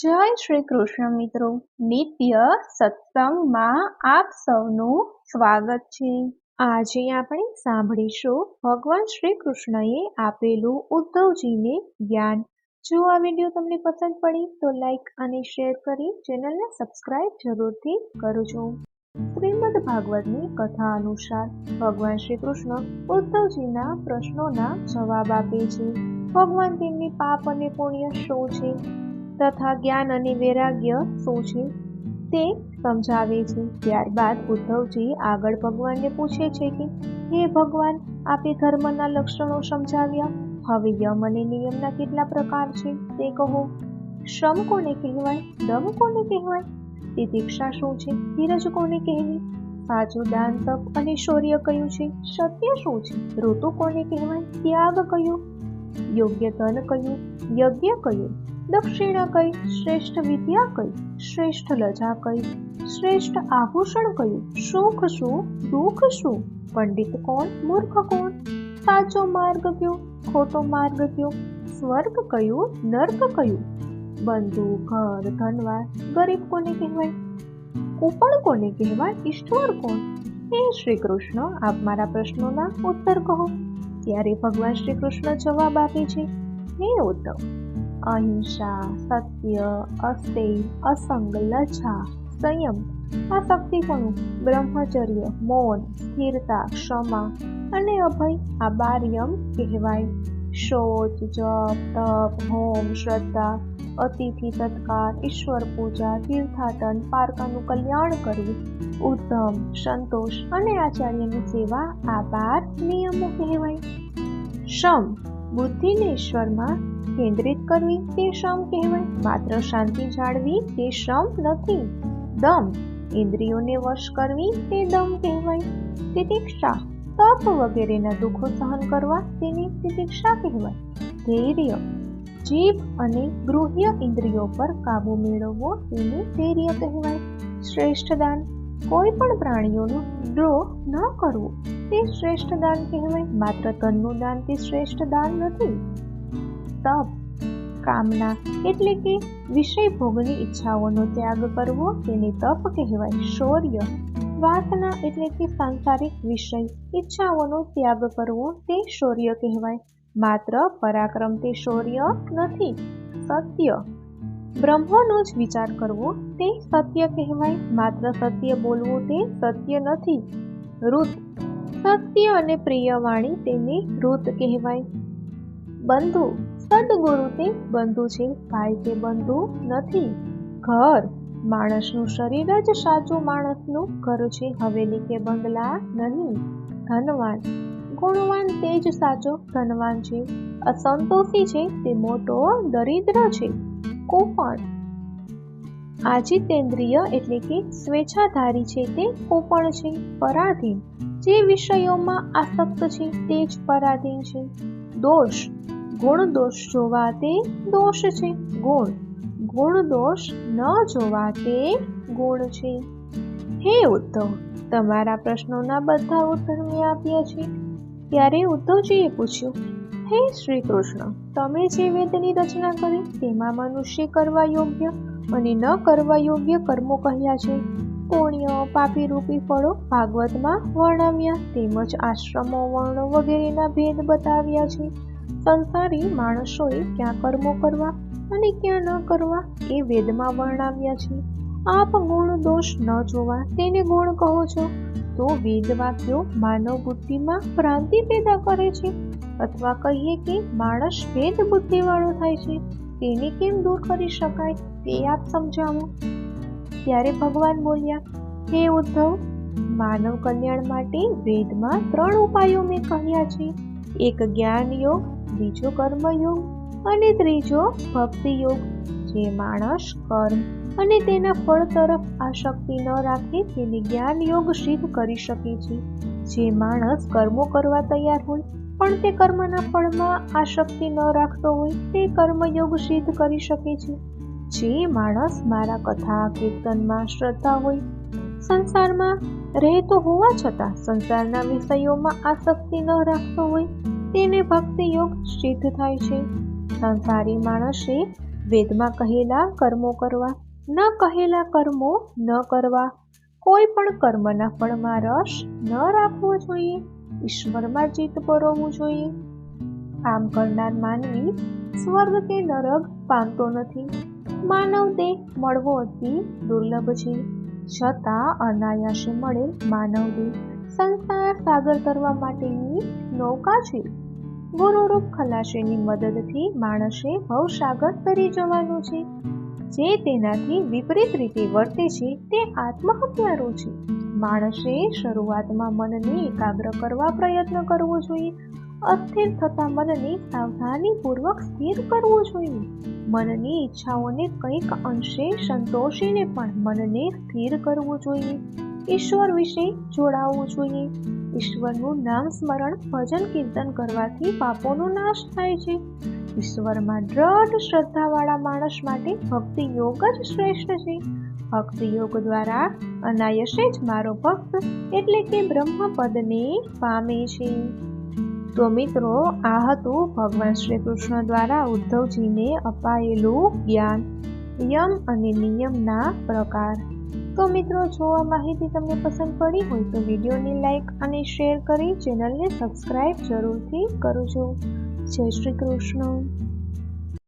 જય શ્રી કૃષ્ણ મિત્રો, નિત્ય સત્સંગમાં આપ સૌનું સ્વાગત છે। આજે આપણે સાંભળીશું ભગવાન શ્રી કૃષ્ણએ આપેલું ઉદ્ધવજીને જ્ઞાન। જો આ વિડીયો તમને પસંદ પડી તો લાઈક અને શેર કરી ચેનલને સબસ્ક્રાઇબ જરૂરથી કરજો। શ્રીમદ ભાગવતની કથા અનુસાર ભગવાન શ્રી કૃષ્ણ ઉદ્ધવજીના પ્રશ્નોના જવાબ આપે છે। ભગવાન તેમની પાપ અને પુણ્ય શું છે તથા જ્ઞાન અને વૈરાગ્ય શું છે તે સમજાવે છે। ત્યારબાદ ઉદ્ધવજી આગળ ભગવાનને પૂછે છે કે હે ભગવાન, આપે ધર્મના લક્ષણો સમજાવ્યા, હવે યમ અને નિયમના કેટલા પ્રકાર છે તે કહો। શ્રમ કોને કહેવાય, દમ કોને કહેવાય, તિતિક્ષા શું છે, ધીરજ કોને કહેવી, સાચું દાન, તપ અને શૌર્ય કયું છે, સત્ય શું છે, ઋતુ કોને કહેવાય, ત્યાગ કયો, યોગ્ય ધન કયું, યજ્ઞ કયું, દક્ષિણા કઈ, શ્રેષ્ઠ વિદ્યા કઈ, શ્રેષ્ઠ લજા કઈ, શ્રેષ્ઠ આભૂષણ કયું, સુખ શું, દુઃખ શું, પંડિત કોણ, મૂર્ખ કોણ, સાચો માર્ગ કયો, ખોટો માર્ગ કયો, સ્વર્ગ કયું, નર્ક કયું, બંધુ, ઘર, ધનવાર, ગરીબ કોને કહેવાય, કૂપણ કોને કહેવાય, ઈશ્વર કોણ। હે શ્રી કૃષ્ણ, આપ મારા પ્રશ્નોના ઉત્તર કહો। ત્યારે ભગવાન શ્રી કૃષ્ણ જવાબ આપે છે, હે ઉદ્ધવ, અહિંસા, સત્ય, અસ્તેય, અસંગ, લજા, સંયમ, આસક્તિપણું, બ્રહ્મચર્ય, મૌન, સ્થિરતા, ક્ષમા અને અભય આ 12 યમ કહેવાય। શૌચ, જપ, તપ, હોમ, શ્રદ્ધા, અતિથિ સત્કાર, ઈશ્વર પૂજા, તીર્થાટન, પારકાનું કલ્યાણ કરવું, ઉદ્ધમ, સંતોષ અને આચાર્યની સેવા આ 12 નિયમો કહેવાય। શમ, બુદ્ધિને ઈશ્વરમાં કેન્દ્રિત કરવી તે શ્રમ કહેવાય, માત્ર શાંતિ જાળવી તે શ્રમ નથી। દમ, ઇન્દ્રિયોને વશ કરવી તે દમ કહેવાય। તિતિક્ષા, તપ વગેરેના દુઃખો સહન કરવા તેને તિતિક્ષા કહેવાય। ધૈર્ય, જીભ અને ગૃહ્ય ઇન્દ્રિયો પર કાબુ મેળવવો તેને ધૈર્ય કહેવાય। શ્રેષ્ઠ દાન, કોઈ પણ પ્રાણીઓનો દ્રોહ ન કરવો તે શ્રેષ્ઠ દાન કહેવાય, માત્ર તનનું દાન તે શ્રેષ્ઠ દાન નથી। તપ, કામના એટલે કે વિષય ભોગની ઈચ્છાઓનો ત્યાગ કરવો તેને તપ કહેવાય। શૌર્ય, વાસના એટલે કે સાંસારિક વિષય ઈચ્છાઓનો ત્યાગ કરવો તે શૌર્ય કહેવાય, માત્ર પરાક્રમ તે શૌર્ય નથી। સત્ય, બ્રહ્મનો જ વિચાર કરવો તે સત્ય કહેવાય, માત્ર સત્ય બોલવું તે સત્ય નથી। ઋત, સત્ય અને પ્રિય વાણી તેને ઋત કહેવાય। બંધુ, સદગુરુ તે બંધુ છે, ભાઈ તે બંધુ નથી। ઘર, માણસનું શરીર જ સાચું માણસનું ઘર છે, હવેલી કે બંગલા નહીં। ધનવાન, ગુણવાન તે જ સાચો ધનવાન છે, અસંતોષી છે તે મોટો દરિદ્ર છે। કૂપણ, આજિતેન્દ્રિય એટલે કે સ્વેચ્છાધારી છે તે કૂપણ છે। પરાધીન, જે વિષયોમાં આસક્ત છે તે જ પરાધીન છે। દોષ, ગુણ દોષ જોવા તે દોષ છે, ગુણ, ગુણ દોષ ન જોવા તે ગુણ છે। હે ઉદ્ધવ, તમારા પ્રશ્નોના બધા ઉત્તર મેં આપ્યા છે। ત્યારે ઉદ્ધવજીએ પૂછ્યું, હે શ્રી કૃષ્ણ, તમે જે વેદની રચના કરી તેમાં મનુષ્ય કરવા યોગ્ય અને ન કરવા યોગ્ય કર્મો કહ્યા છે, પુણ્ય પાપી રૂપી ફળો ભાગવતમાં વર્ણવ્યા, તેમજ આશ્રમો, વર્ણો વગેરેના ભેદ બતાવ્યા છે। સંસારી માણસોએ ક્યાં કર્મો કરવા અને ક્યાં ન કરવા એ વેદમાં વર્ણવ્યા છે। આપ ગુણ દોષ ન જોવા તેને ગુણ કહો છો, તો વેદ વાક્યો માનવ બુદ્ધિમાં ભ્રાંતિ પેદા કરે છે, અથવા કહીએ કે માણસ ભેદ બુદ્ધિવાળો થાય છે, તેને કેમ દૂર કરી શકાય તે આપ સમજાવો। ત્યારે ભગવાન બોલ્યા, હે ઉદ્ધવ, માનવ કલ્યાણ માટે વેદમાં 3 ઉપાયો મેં કહ્યા છે, એક જ્ઞાન યોગ, બીજો કર્મયોગ અને ત્રીજો ભક્તિ યોગ। જે માણસ કર્મ અને તેના ફળ તરફ આસક્તિ ન રાખે તેને જ્ઞાન યોગ સિદ્ધ કરી શકે છે। જે માણસ કર્મો કરવા તૈયાર હોય પણ તે કર્મના ફળમાં આસક્તિ ન રાખતો હોય તે કર્મયોગ સિદ્ધ કરી શકે છે। જે માણસ મારા કથા કીર્તનમાં શ્રદ્ધા હોય, સંસારમાં રહેતો હોવા છતાં સંસારના વિષયોમાં આસક્તિ ન રાખતો હોય તેને ભક્તિ યોગ સિદ્ધ થાય છે। સંસારી માણસે વેદમાં કહેલા કર્મો કરવા, ન કહેલા કર્મો ન કરવા, કોઈ પણ કર્મના ફળમાં રસ ન રાખવો જોઈએ, ઈશ્વરમાં ચિત્ત પરોવવું જોઈએ. આમ કરનાર માનવી સ્વર્ગ કે નરક પામતો નથી. માનવ દેહ મળવો અતિ દુર્લભ છે, છતાં અનાયાસે મળેલ માનવ દેહ સંસાર સાગર તરવા માટેની નૌકા છે. ગુરુરૂપ ખલાસીની મદદથી માણસે ભવસાગર તરી જવાનું છે. જે તેનાથી વિપરીત રીતે વર્તે છે તે આત્મહત્યારો છે. માણસે શરૂઆતમાં મનને એકાગ્ર કરવા પ્રયત્ન કરવો જોઈએ. અસ્થિર થતા મનને સાવધાનીપૂર્વક સ્થિર કરવું જોઈએ. મનની ઈચ્છાઓને કંઈક અંશે સંતોષીને પણ મનને સ્થિર કરવું જોઈએ. ઈશ્વર વિશે જોડાવવું જોઈએ. ઈશ્વરનું નામ સ્મરણ ભજન કીર્તન કરવાથી પાપોનો નાશ થાય છે. ઈશ્વરમાં દ્રઢ શ્રદ્ધાવાળા માણસ માટે ભક્તિ યોગ જ શ્રેષ્ઠ છે. ભક્તિ યોગ દ્વારા અનાયસે જ મારો ભક્ત એટલે કે બ્રહ્મપદને પામે છે. તો મિત્રો, આ હતું ભગવાન શ્રી કૃષ્ણ દ્વારા ઉદ્ધવજીને અપાયેલું જ્ઞાન, યમ અને નિયમના પ્રકાર. તો મિત્રો, જો આ માહિતી તમને પસંદ પડી હોય તો વિડીયોને લાઈક અને શેર કરી ચેનલને સબસ્ક્રાઈબ જરૂરથી કરજો. જય શ્રી કૃષ્ણ.